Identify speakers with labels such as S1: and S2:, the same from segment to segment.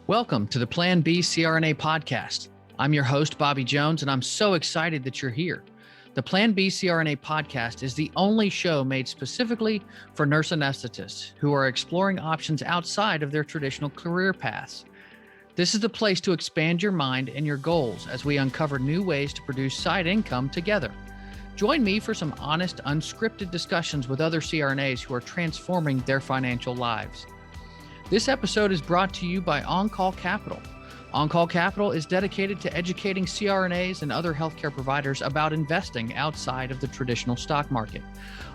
S1: Welcome to the Plan B CRNA podcast. I'm your host, Bobby Jones, and I'm so excited that you're here. The Plan B CRNA podcast is the only show made specifically for nurse anesthetists who are exploring options outside of their traditional career paths. This is the place to expand your mind and your goals as we uncover new ways to produce side income together. Join me for some honest, unscripted discussions with other CRNAs who are transforming their financial lives. This episode is brought to you by On-Call Capital. On-Call Capital is dedicated to educating CRNAs and other healthcare providers about investing outside of the traditional stock market.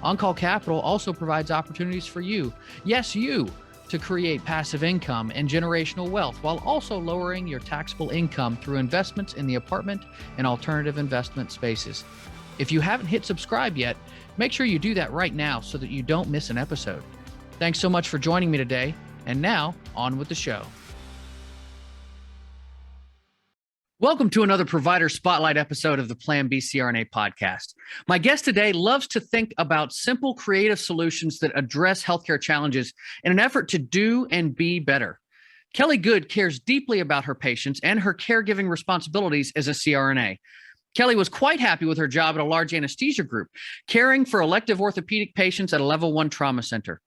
S1: On-Call Capital also provides opportunities for you, yes, you, to create passive income and generational wealth while also lowering your taxable income through investments in the apartment and alternative investment spaces. If you haven't hit subscribe yet, make sure you do that right now so that you don't miss an episode. Thanks so much for joining me today. And now, on with the show. Welcome to another Provider Spotlight episode of the Plan B CRNA podcast. My guest today loves to think about simple, creative solutions that address healthcare challenges in an effort to do and be better. Kelly Good cares deeply about her patients and her caregiving responsibilities as a CRNA. Kelly was quite happy with her job at a large anesthesia group, caring for elective orthopedic patients at a level 1 trauma center.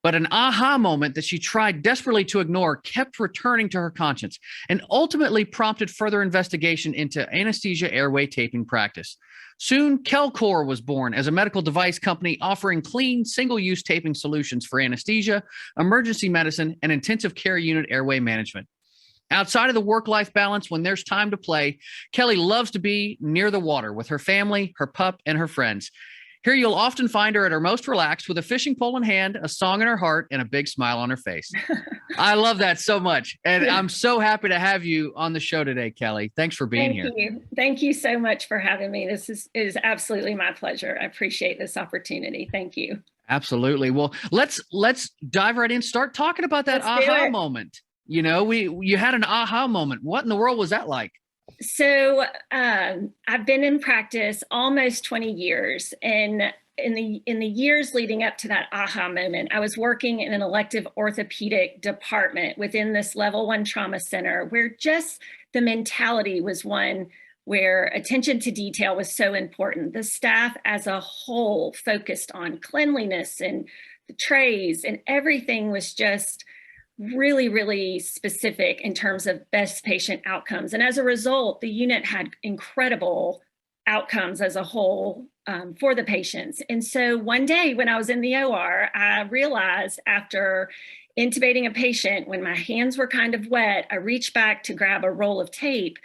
S1: But an aha moment that she tried desperately to ignore kept returning to her conscience and ultimately prompted further investigation into anesthesia airway taping practice. Soon, Kelcor was born as a medical device company offering clean, single-use taping solutions for anesthesia, emergency medicine, and intensive care unit airway management. Outside of the work-life balance, when there's time to play, Kelly loves to be near the water with her family, her pup, and her friends. Here you'll often find her at her most relaxed with a fishing pole in hand, a song in her heart, and a big smile on her face. I love that so much. And I'm so happy to have you on the show today, Kelly. Thanks for being here.
S2: Thank you so much for having me. This is absolutely my pleasure. I appreciate this opportunity. Thank you.
S1: Absolutely. Well, let's dive right in. Start talking about that aha moment. You know, you had an aha moment. What in the world was that like?
S2: So I've been in practice almost 20 years, and in the years leading up to that aha moment, I was working in an elective orthopedic department within this level 1 trauma center where just the mentality was one where attention to detail was so important. The staff as a whole focused on cleanliness and the trays, and everything was just really, really specific in terms of best patient outcomes. And as a result, the unit had incredible outcomes as a whole for the patients. And so one day when I was in the OR, I realized after intubating a patient, when my hands were kind of wet, I reached back to grab a roll of tape,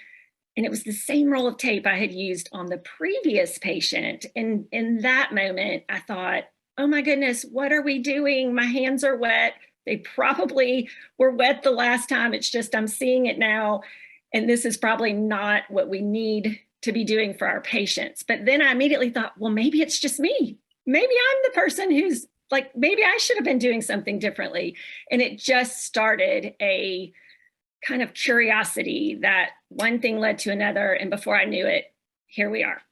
S2: and it was the same roll of tape I had used on the previous patient. And in that moment, I thought, oh my goodness, what are we doing? My hands are wet. They probably were wet the last time. It's just I'm seeing it now, and this is probably not what we need to be doing for our patients. But then I immediately thought, well, maybe it's just me. Maybe I'm the person who's like, maybe I should have been doing something differently. And it just started a kind of curiosity that one thing led to another. And before I knew it, here we are.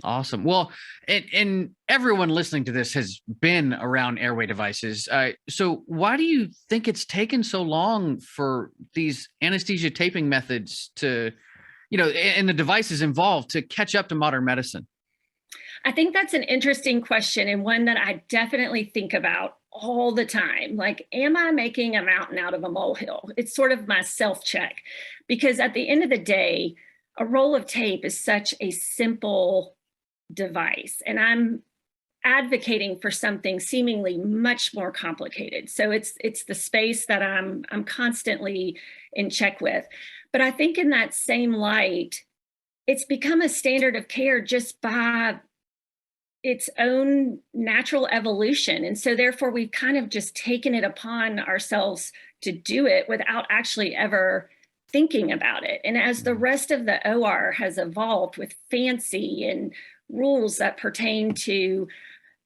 S1: Awesome. Well, and everyone listening to this has been around airway devices. So why do you think it's taken so long for these anesthesia taping methods to, and the devices involved to catch up to modern medicine?
S2: I think that's an interesting question, and one that I definitely think about all the time. Like, am I making a mountain out of a molehill? It's sort of my self-check, because at the end of the day, a roll of tape is such a simple device, and I'm advocating for something seemingly much more complicated. So it's the space that I'm constantly in check with. But I think in that same light, it's become a standard of care just by its own natural evolution. And so therefore we've kind of just taken it upon ourselves to do it without actually ever thinking about it. And as the rest of the OR has evolved with fancy and rules that pertain to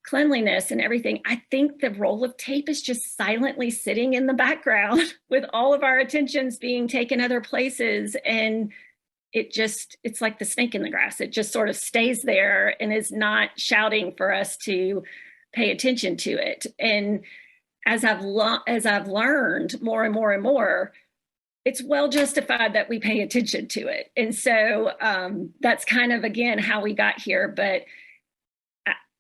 S2: cleanliness and everything, I think the roll of tape is just silently sitting in the background with all of our attentions being taken other places. And it's like the snake in the grass. It just sort of stays there and is not shouting for us to pay attention to it. And as I've learned more and more and more, it's well justified that we pay attention to it. And so that's kind of, again, how we got here. But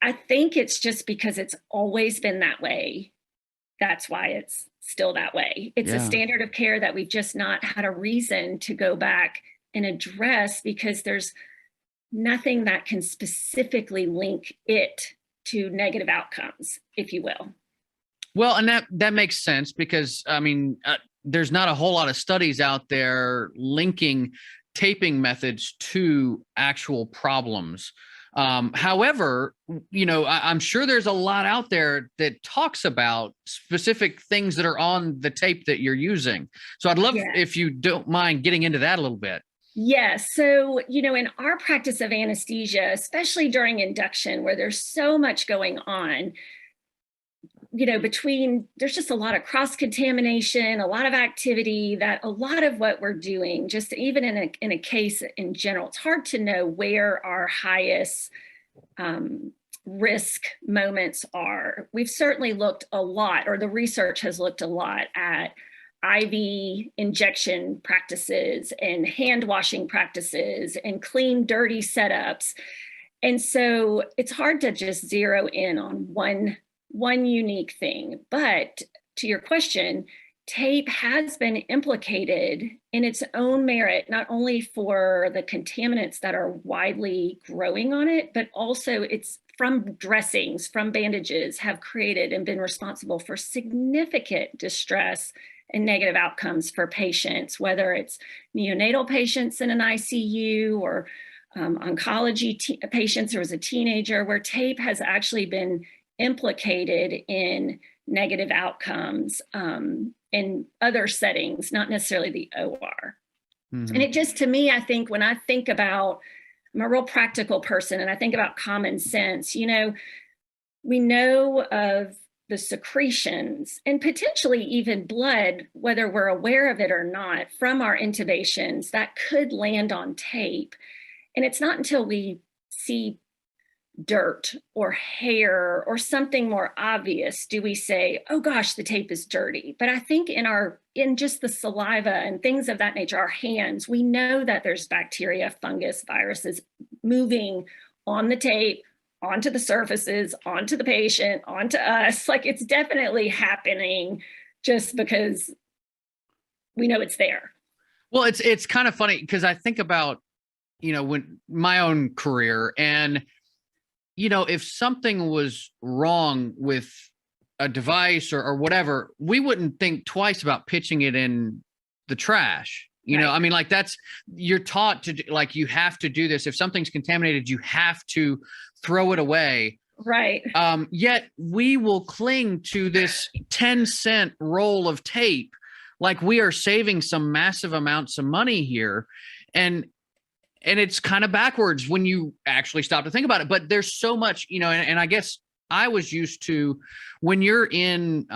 S2: I think it's just because it's always been that way. That's why it's still that way. It's a standard of care that we've just not had a reason to go back and address, because there's nothing that can specifically link it to negative outcomes, if you will.
S1: Well, and that makes sense, because I mean, there's not a whole lot of studies out there linking taping methods to actual problems. However, I'm sure there's a lot out there that talks about specific things that are on the tape that you're using. So I'd love if you don't mind getting into that a little bit.
S2: Yes. So, in our practice of anesthesia, especially during induction, where there's so much going on, there's just a lot of cross-contamination, a lot of activity, that a lot of what we're doing, just even in a case in general, it's hard to know where our highest risk moments are. We've certainly looked a lot, or the research has looked a lot at IV injection practices and hand washing practices and clean, dirty setups. And so it's hard to just zero in on one unique thing. But to your question, tape has been implicated in its own merit, not only for the contaminants that are widely growing on it, but also it's from dressings, from bandages, have created and been responsible for significant distress and negative outcomes for patients, whether it's neonatal patients in an ICU or oncology patients. There was a teenager where tape has actually been implicated in negative outcomes in other settings, not necessarily the OR. Mm-hmm. And it just, to me, I think when I think about, I'm a real practical person, and I think about common sense, we know of the secretions and potentially even blood, whether we're aware of it or not, from our intubations that could land on tape. And it's not until we see dirt or hair or something more obvious do we say, oh gosh, the tape is dirty. But I think in just the saliva and things of that nature, our hands, we know that there's bacteria, fungus, viruses moving on the tape, onto the surfaces, onto the patient, onto us. Like, it's definitely happening just because we know it's there.
S1: Well, it's kind of funny, because I think about, when my own career, and if something was wrong with a device or whatever, we wouldn't think twice about pitching it in the trash. Right. I mean, like, you're taught to, like, you have to do this. If something's contaminated, you have to throw it away.
S2: Right.
S1: Yet we will cling to this 10-cent roll of tape like we are saving some massive amounts of money here. And it's kind of backwards when you actually stop to think about it. But there's so much, and I guess I was used to, when you're in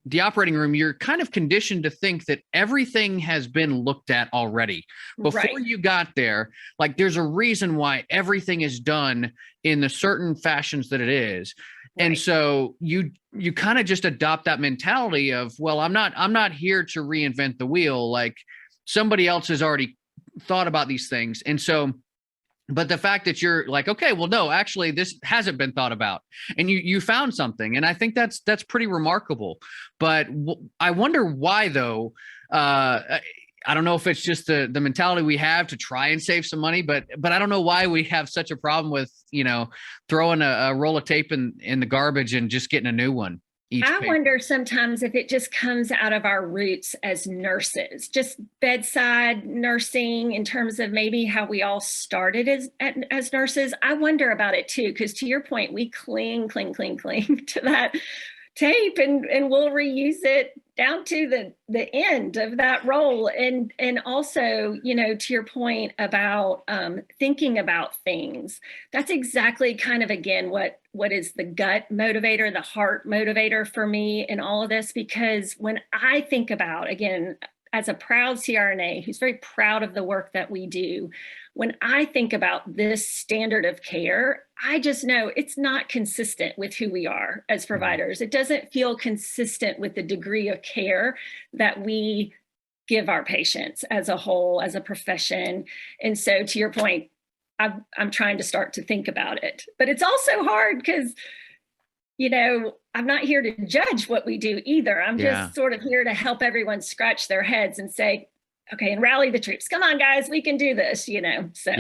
S1: the operating room, you're kind of conditioned to think that everything has been looked at already before you got there. Like, there's a reason why everything is done in the certain fashions that it is. Right. And so you kind of just adopt that mentality of, well, I'm not here to reinvent the wheel. Like, somebody else has already thought about these things. And so, but the fact that you're like, okay, well, no, actually this hasn't been thought about, and you found something. And I think that's pretty remarkable. But I wonder why, though. I don't know if it's just the mentality we have to try and save some money, but I don't know why we have such a problem with, throwing a roll of tape in the garbage and just getting a new one.
S2: I wonder sometimes if it just comes out of our roots as nurses, just bedside nursing, in terms of maybe how we all started as nurses. I wonder about it too, because to your point, we cling to that tape and we'll reuse it down to the end of that roll. And also, to your point about thinking about things, that's exactly kind of, again, what is the gut motivator, the heart motivator for me in all of this. Because when I think about, again, as a proud CRNA who's very proud of the work that we do, when I think about this standard of care, I just know it's not consistent with who we are as providers. It doesn't feel consistent with the degree of care that we give our patients as a whole, as a profession. And so to your point, I'm trying to start to think about it, but it's also hard because, I'm not here to judge what we do either. I'm just sort of here to help everyone scratch their heads and say, okay, and rally the troops. Come on, guys, we can do this, so.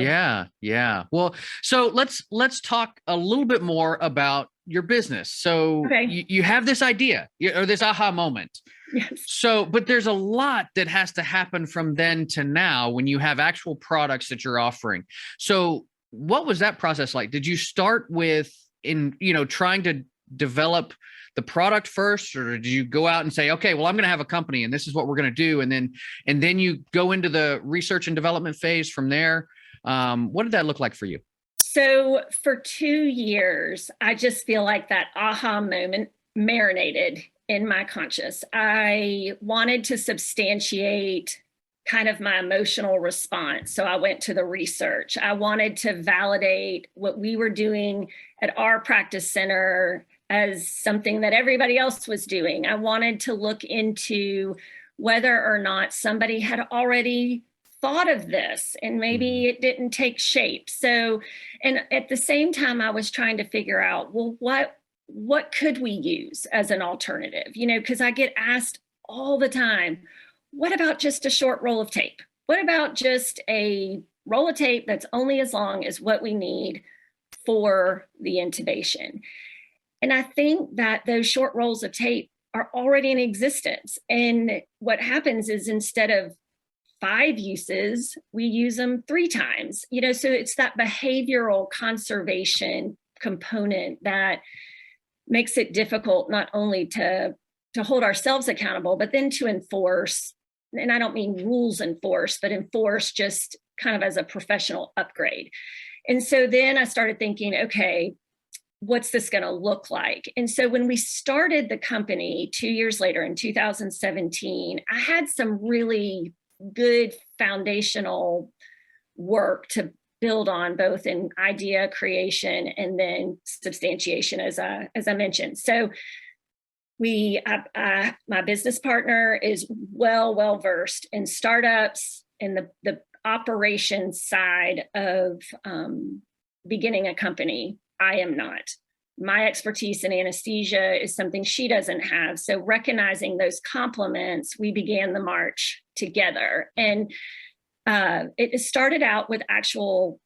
S1: Yeah. Well, so let's talk a little bit more about your business. So you have this idea or this aha moment.
S2: Yes.
S1: So, but there's a lot that has to happen from then to now when you have actual products that you're offering. So what was that process like? Did you start with trying to develop the product first, or did you go out and say, okay, well, I'm going to have a company and this is what we're going to do? And then you go into the research and development phase from there. What did that look like for you?
S2: So for 2 years, I just feel like that aha moment marinated in my conscious. I wanted to substantiate kind of my emotional response. So I went to the research. I wanted to validate what we were doing at our practice center as something that everybody else was doing. I wanted to look into whether or not somebody had already thought of this and maybe it didn't take shape. So, and at the same time, I was trying to figure out, well, what could we use as an alternative? Because I get asked all the time, what about just a short roll of tape? What about just a roll of tape that's only as long as what we need for the intubation? And I think that those short rolls of tape are already in existence. And what happens is instead of 5 uses, we use them 3 times. So it's that behavioral conservation component that makes it difficult not only to hold ourselves accountable, but then to enforce, and I don't mean rules enforce, but enforce just kind of as a professional upgrade. And so then I started thinking, okay, what's this going to look like? And so when we started the company 2 years later in 2017, I had some really good foundational work to build on, both in idea creation and then substantiation, as I mentioned. So my business partner is well versed in startups and the operations side of beginning a company. I am not. My expertise in anesthesia is something she doesn't have. So recognizing those complements, we began the march together. And it started out with actual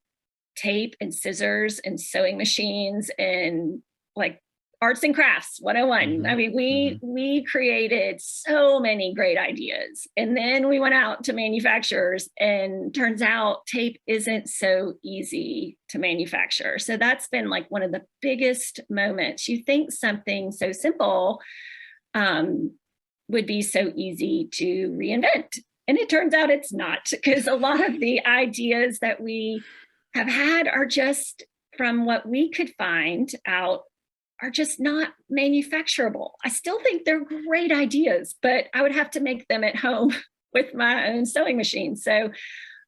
S2: tape and scissors and sewing machines and like arts and crafts 101. I mean, we created so many great ideas. And then we went out to manufacturers, and turns out tape isn't so easy to manufacture. So that's been like one of the biggest moments. You think something so simple would be so easy to reinvent. And it turns out it's not, because a lot of the ideas that we have had are just from what we could find out are just not manufacturable. I still think they're great ideas, but I would have to make them at home with my own sewing machine. So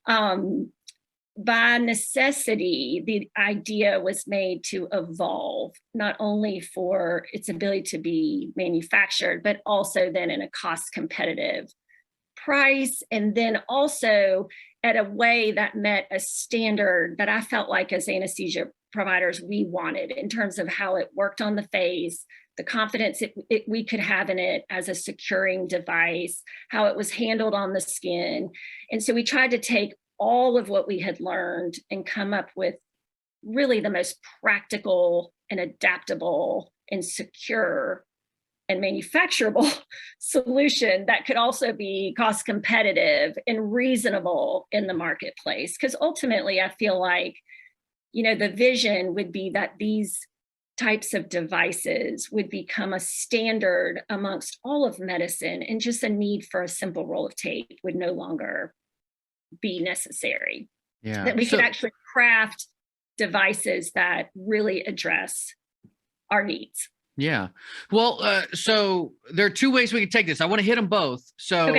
S2: by necessity, the idea was made to evolve, not only for its ability to be manufactured, but also then in a cost competitive price, and then also at a way that met a standard that I felt like as anesthesia providers we wanted, in terms of how it worked on the face, the confidence we could have in it as a securing device, how it was handled on the skin. And so we tried to take all of what we had learned and come up with really the most practical and adaptable and secure and manufacturable solution that could also be cost competitive and reasonable in the marketplace. Because ultimately, I feel like, the vision would be that these types of devices would become a standard amongst all of medicine, and just a need for a simple roll of tape would no longer be necessary.
S1: Yeah.
S2: That we could actually craft devices that really address our needs.
S1: Yeah. Well, so there are 2 ways we can take this. I want to hit them both. So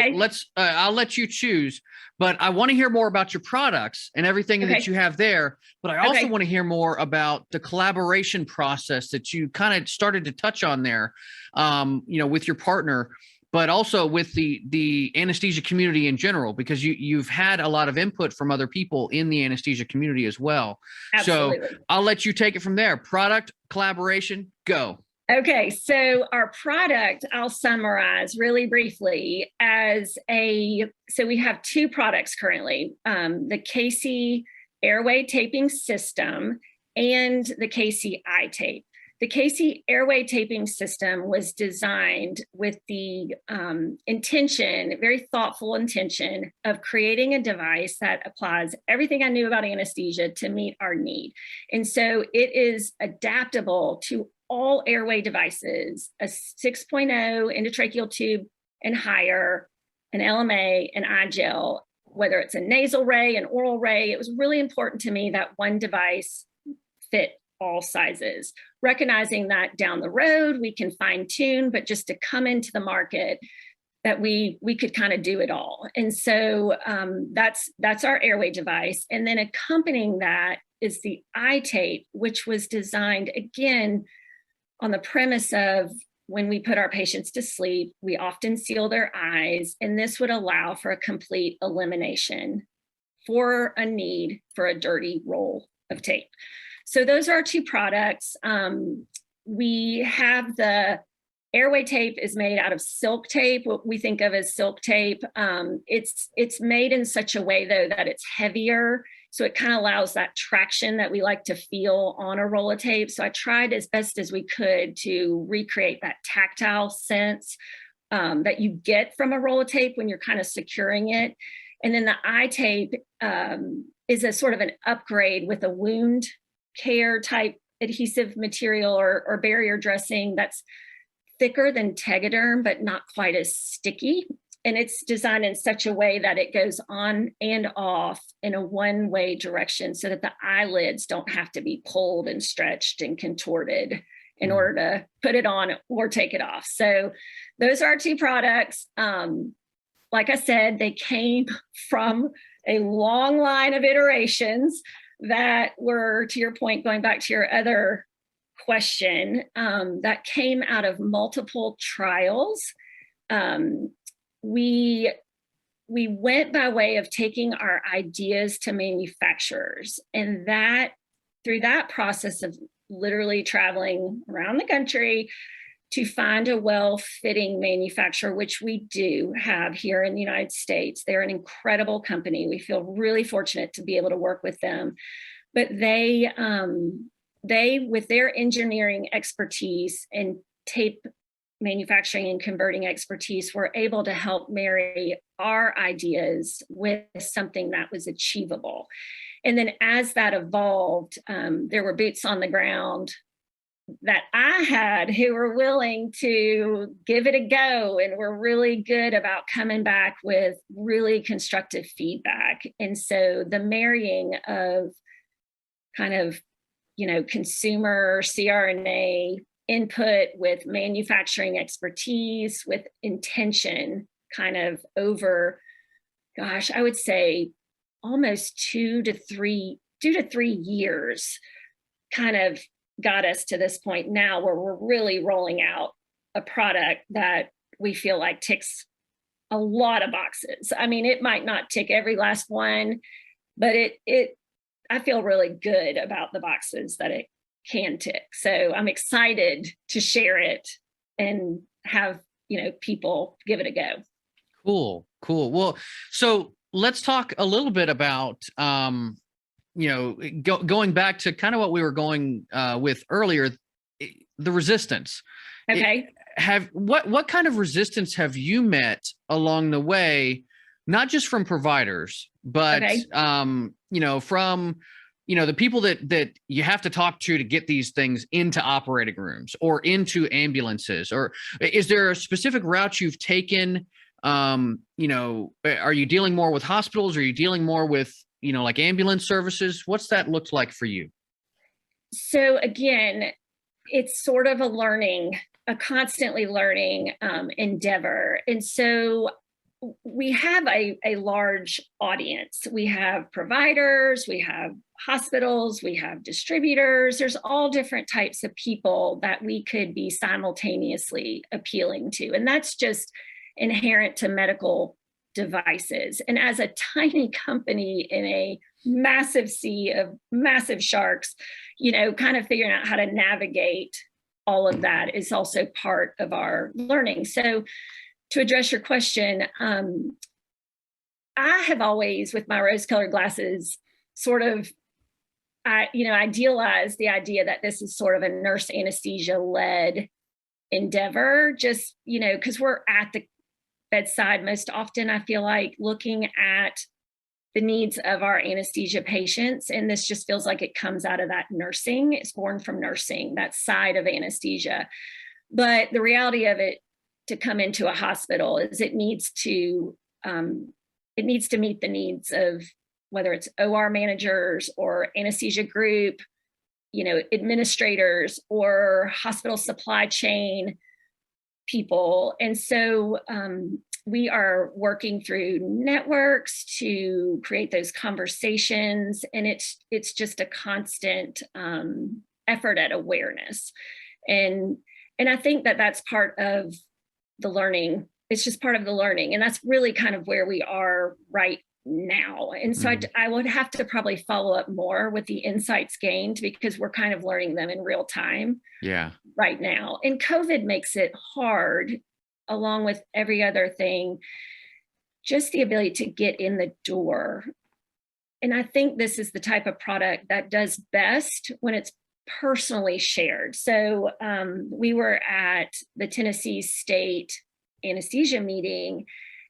S1: I'll let you choose, but I want to hear more about your products and everything that you have there. But I also want to hear more about the collaboration process that you kind of started to touch on there, with your partner. but also with the anesthesia community in general, because you've had a lot of input from other people in the anesthesia community as well.
S2: Absolutely.
S1: So I'll let you take it from there. Product, collaboration, go.
S2: Okay, so our product, I'll summarize really briefly so we have two products currently, the Casey airway taping system and the Casey iTape. The Casey airway taping system was designed with the very thoughtful intention of creating a device that applies everything I knew about anesthesia to meet our need. And so it is adaptable to all airway devices, a 6.0 endotracheal tube and higher, an LMA, an iGel, whether it's a nasal ray, an oral ray. It was really important to me that one device fit all sizes, recognizing that down the road we can fine tune, but just to come into the market that we could kind of do it all. And so that's our airway device. And then accompanying that is the iTape, which was designed again on the premise of when we put our patients to sleep, we often seal their eyes, and this would allow for a complete elimination for a need for a dirty roll of tape. So those are our two products. We have the airway tape is made out of silk tape, what we think of as silk tape. It's made in such a way though that it's heavier. So it kind of allows that traction that we like to feel on a roll of tape. So I tried as best as we could to recreate that tactile sense that you get from a roll of tape when you're kind of securing it. And then the iTape is a sort of an upgrade with a wound care type adhesive material or barrier dressing that's thicker than Tegaderm, but not quite as sticky. And it's designed in such a way that it goes on and off in a one-way direction so that the eyelids don't have to be pulled and stretched and contorted in order to put it on or take it off. So those are our two products. Like I said, they came from a long line of iterations that were, to your point, going back to your other question, that came out of multiple trials. We went by way of taking our ideas to manufacturers, and that through that process of literally traveling around the country to find a well-fitting manufacturer, which we do have here in the United States. They're an incredible company. We feel really fortunate to be able to work with them, but they with their engineering expertise and tape manufacturing and converting expertise, were able to help marry our ideas with something that was achievable. And then as that evolved, there were boots on the ground that I had who were willing to give it a go and were really good about coming back with really constructive feedback. And so the marrying of kind of, consumer CRNA input with manufacturing expertise, with intention, kind of over, I would say almost 2 to 3 years, kind of got us to this point now where we're really rolling out a product that we feel like ticks a lot of boxes. I mean, it might not tick every last one, but I feel really good about the boxes that it can tick. So I'm excited to share it and have, people give it a go.
S1: Cool. Well, so let's talk a little bit about, going back to kind of what we were going with earlier, the resistance.
S2: Okay.
S1: What kind of resistance have you met along the way, not just from providers, but from the people that you have to talk to get these things into operating rooms or into ambulances? Or is there a specific route you've taken? Are you dealing more with hospitals? Are you dealing more with, like ambulance services? What's that looked like for you?
S2: So again, it's sort of a constantly learning endeavor. And so we have a large audience. We have providers, we have hospitals, we have distributors. There's all different types of people that we could be simultaneously appealing to. And that's just inherent to medical devices. And as a tiny company in a massive sea of massive sharks, kind of figuring out how to navigate all of that is also part of our learning. So to address your question, I have always, with my rose-colored glasses, sort of, idealized the idea that this is sort of a nurse anesthesia-led endeavor, just, because we're at the bedside most often, I feel like, looking at the needs of our anesthesia patients. And this just feels like it comes out of that nursing. It's born from nursing, that side of anesthesia. But the reality of it, to come into a hospital, is it needs to meet the needs of, whether it's OR managers or anesthesia group, administrators or hospital supply chain people. And so we are working through networks to create those conversations. And it's just a constant effort at awareness. And I think that that's part of the learning. It's just part of the learning. And that's really kind of where we are right now. And so I would have to probably follow up more with the insights gained, because we're kind of learning them in real time right now. And COVID makes it hard, along with every other thing, just the ability to get in the door. And I think this is the type of product that does best when it's personally shared. So we were at the Tennessee State anesthesia meeting,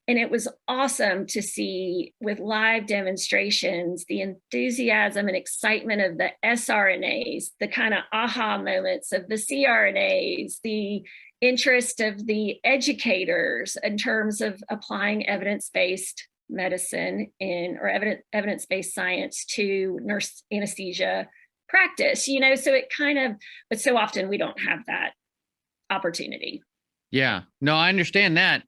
S2: and it was awesome to see, with live demonstrations, the enthusiasm and excitement of the sRNAs, the kind of aha moments of the cRNAs, the interest of the educators in terms of applying evidence-based medicine or evidence-based science to nurse anesthesia practice, so it kind of, but so often we don't have that opportunity.
S1: Yeah, no, I understand that.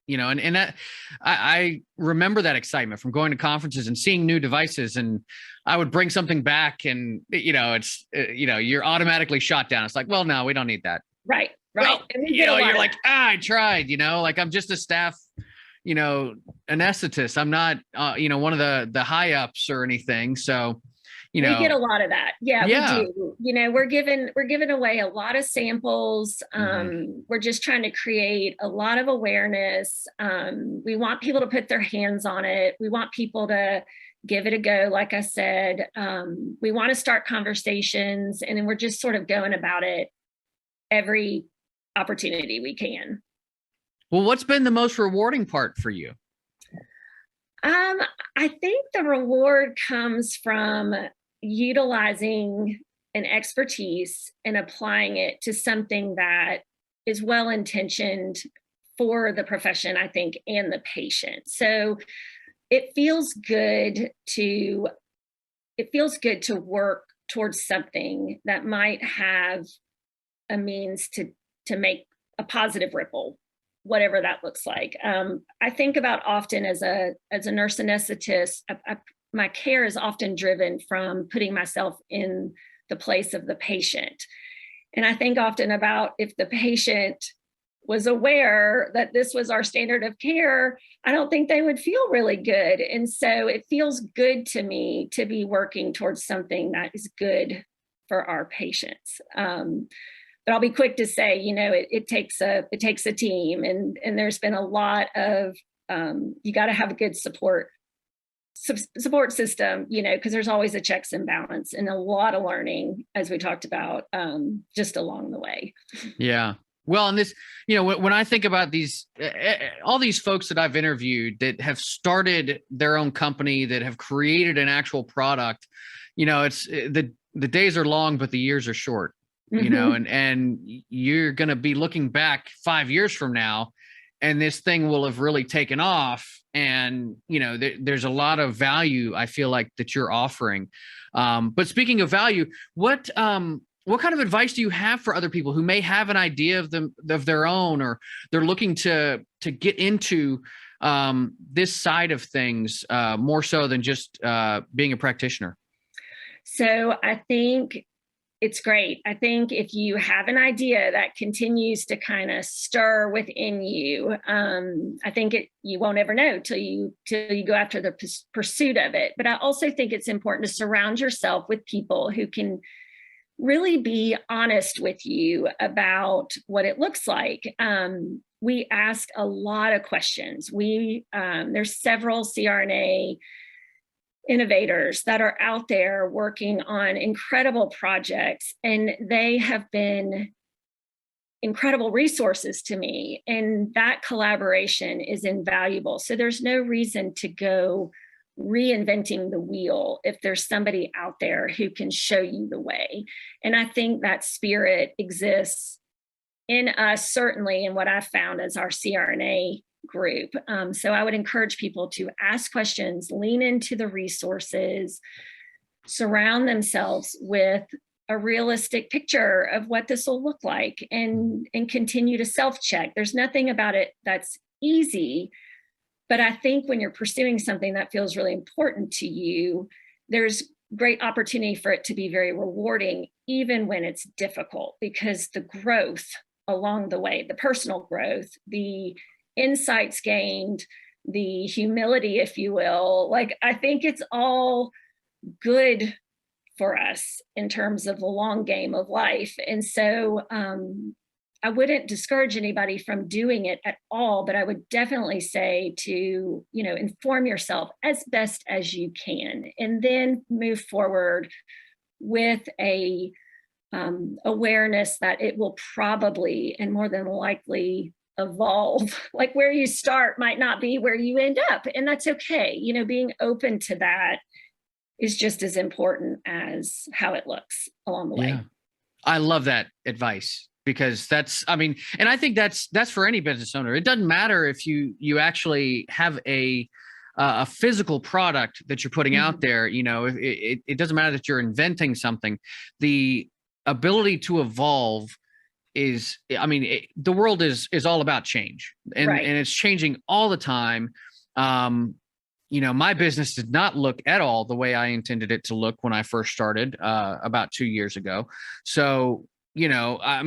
S1: And that I remember that excitement from going to conferences and seeing new devices, and I would bring something back, and it's you're automatically shot down. It's like, well, no, we don't need that.
S2: Right.
S1: Well, you're like, I tried. Like I'm just a staff, anesthetist. I'm not, one of the high ups or anything. So,
S2: we get a lot of that. Yeah, we do. We're giving away a lot of samples. We're just trying to create a lot of awareness. We want people to put their hands on it. We want people to give it a go. Like I said, we want to start conversations, and then we're just sort of going about it every opportunity we can.
S1: Well, what's been the most rewarding part for you?
S2: I think the reward comes from utilizing an expertise and applying it to something that is well-intentioned for the profession, I think, and the patient. So it feels good to work towards something that might have a means to make a positive ripple, whatever that looks like. I think about often as a nurse anesthetist, my care is often driven from putting myself in the place of the patient. And I think often about, if the patient was aware that this was our standard of care, I don't think they would feel really good. And so it feels good to me to be working towards something that is good for our patients. But I'll be quick to say, it takes a team, and there's been a lot of, you got to have a good support system, because there's always a checks and balance, and a lot of learning, as we talked about, just along the way.
S1: Yeah. Well, and this, when I think about these, all these folks that I've interviewed that have started their own company, that have created an actual product, it's the days are long, but the years are short. And you're going to be looking back 5 years from now, and this thing will have really taken off. And, there's a lot of value, I feel like, that you're offering. But speaking of value, what kind of advice do you have for other people who may have an idea of their own, or they're looking to get into this side of things more so than just being a practitioner?
S2: So I think it's great. I think if you have an idea that continues to kind of stir within you, I think you won't ever know till you go after the pursuit of it. But I also think it's important to surround yourself with people who can really be honest with you about what it looks like. We ask a lot of questions. There's several CRNA innovators that are out there working on incredible projects, and they have been incredible resources to me, and that collaboration is invaluable. So there's no reason to go reinventing the wheel if there's somebody out there who can show you the way. And I think that spirit exists in us, certainly in what I've found as our CRNA group. So I would encourage people to ask questions, lean into the resources, surround themselves with a realistic picture of what this will look like, and continue to self-check. There's nothing about it that's easy, but I think when you're pursuing something that feels really important to you, there's great opportunity for it to be very rewarding, even when it's difficult, because the growth along the way, the personal growth, the insights gained, the humility, if you will, like, I think it's all good for us in terms of the long game of life. And so I wouldn't discourage anybody from doing it at all, but I would definitely say to, inform yourself as best as you can, and then move forward with a awareness that it will probably and more than likely evolve. Like, where you start might not be where you end up, and that's okay. Being open to that is just as important as how it looks along the way.
S1: I love that advice, because and I think that's for any business owner. It doesn't matter if you actually have a physical product that you're putting out there. It doesn't matter that you're inventing something. The ability to evolve is, the world is all about change, and it's changing all the time. My business did not look at all the way I intended it to look when I first started about 2 years ago. So, I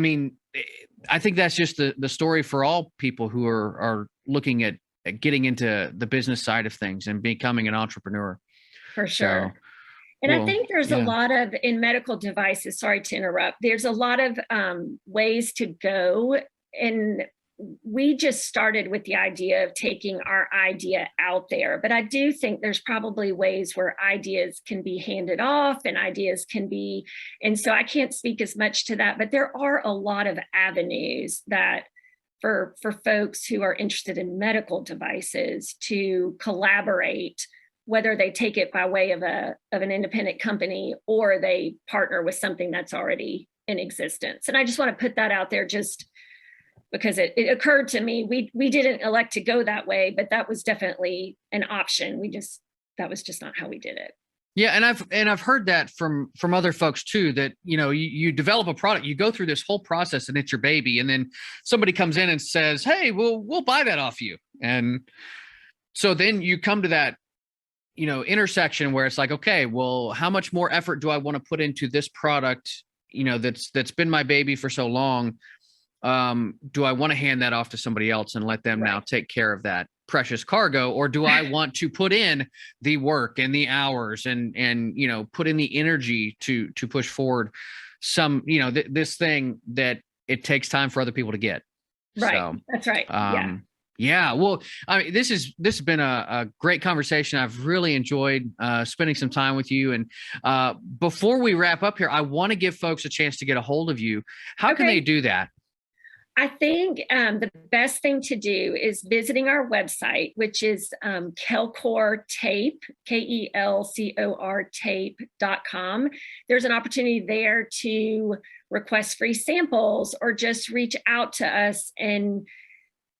S1: think that's just the story for all people who are looking at getting into the business side of things and becoming an entrepreneur.
S2: For sure. So, and I think there's a lot of, in medical devices, sorry to interrupt, there's a lot of ways to go. And we just started with the idea of taking our idea out there. But I do think there's probably ways where ideas can be handed off and ideas can be, and so I can't speak as much to that, but there are a lot of avenues that for folks who are interested in medical devices to collaborate, whether they take it by way of an independent company or they partner with something that's already in existence. And I just want to put that out there, just because it occurred to me. We didn't elect to go that way, but that was definitely an option. That was just not how we did it.
S1: Yeah, and I've heard that from other folks too, that you develop a product, you go through this whole process, and it's your baby, and then somebody comes in and says, "Hey, we'll buy that off you," and so then you come to that intersection where it's like, okay, well, how much more effort do I want to put into this product that's been my baby for so long? Do I want to hand that off to somebody else and let them now take care of that precious cargo, or do I want to put in the work and the hours and put in the energy to push forward some this thing that it takes time for other people to get?
S2: Right.
S1: So,
S2: that's right.
S1: Yeah. Well, this has been a great conversation. I've really enjoyed spending some time with you. And before we wrap up here, I want to give folks a chance to get a hold of you. How can they do that?
S2: I think the best thing to do is visiting our website, which is Kelcor Tape, KELCOR tape.com. There's an opportunity there to request free samples or just reach out to us and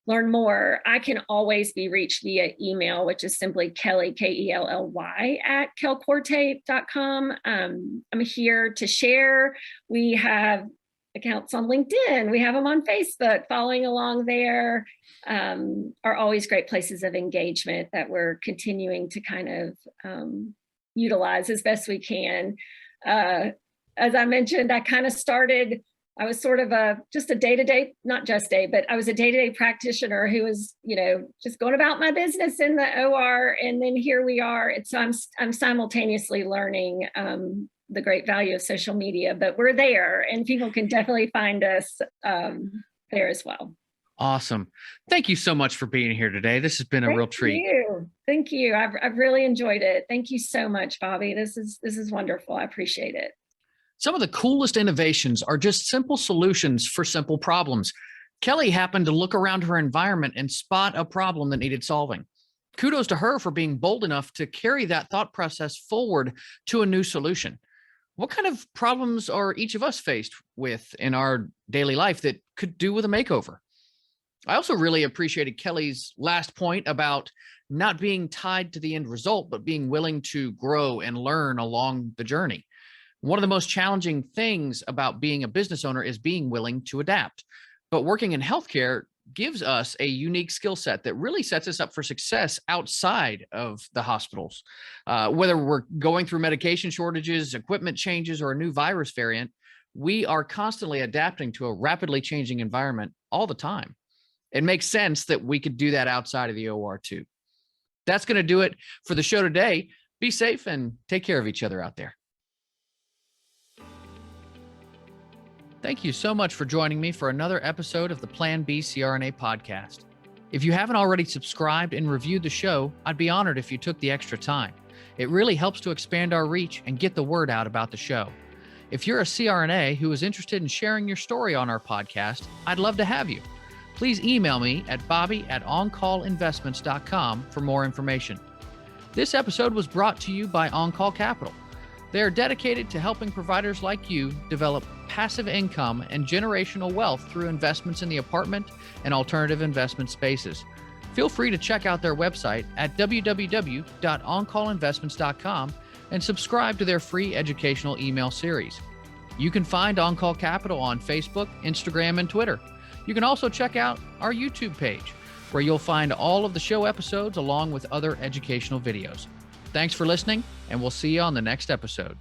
S2: learn more. I can always be reached via email, which is simply Kelly, KELLY, at kelcortape.com. I'm here to share. We have accounts on LinkedIn. We have them on Facebook. Following along there are always great places of engagement that we're continuing to kind of utilize as best we can. as I mentioned, I kind of started, I was sort of just a day-to-day, not just day, but I was a day-to-day practitioner who was, just going about my business in the OR. And then here we are. I'm simultaneously learning the great value of social media, but we're there and people can definitely find us there as well.
S1: Awesome. Thank you so much for being here today. This has been a real treat.
S2: Thank you. I've really enjoyed it. Thank you so much, Bobby. This is wonderful. I appreciate it.
S1: Some of the coolest innovations are just simple solutions for simple problems. Kelly happened to look around her environment and spot a problem that needed solving. Kudos to her for being bold enough to carry that thought process forward to a new solution. What kind of problems are each of us faced with in our daily life that could do with a makeover? I also really appreciated Kelly's last point about not being tied to the end result, but being willing to grow and learn along the journey. One of the most challenging things about being a business owner is being willing to adapt. But working in healthcare gives us a unique skill set that really sets us up for success outside of the hospitals. Whether we're going through medication shortages, equipment changes, or a new virus variant, we are constantly adapting to a rapidly changing environment all the time. It makes sense that we could do that outside of the OR too. That's going to do it for the show today. Be safe and take care of each other out there. Thank you so much for joining me for another episode of the Plan B CRNA podcast. If you haven't already subscribed and reviewed the show, I'd be honored if you took the extra time. It really helps to expand our reach and get the word out about the show. If you're a CRNA who is interested in sharing your story on our podcast, I'd love to have you. Please email me at bobby@oncallinvestments.com for more information. This episode was brought to you by On Call Capital. They are dedicated to helping providers like you develop passive income and generational wealth through investments in the apartment and alternative investment spaces. Feel free to check out their website at www.oncallinvestments.com and subscribe to their free educational email series. You can find On Call Capital on Facebook, Instagram, and Twitter. You can also check out our YouTube page, where you'll find all of the show episodes along with other educational videos. Thanks for listening, and we'll see you on the next episode.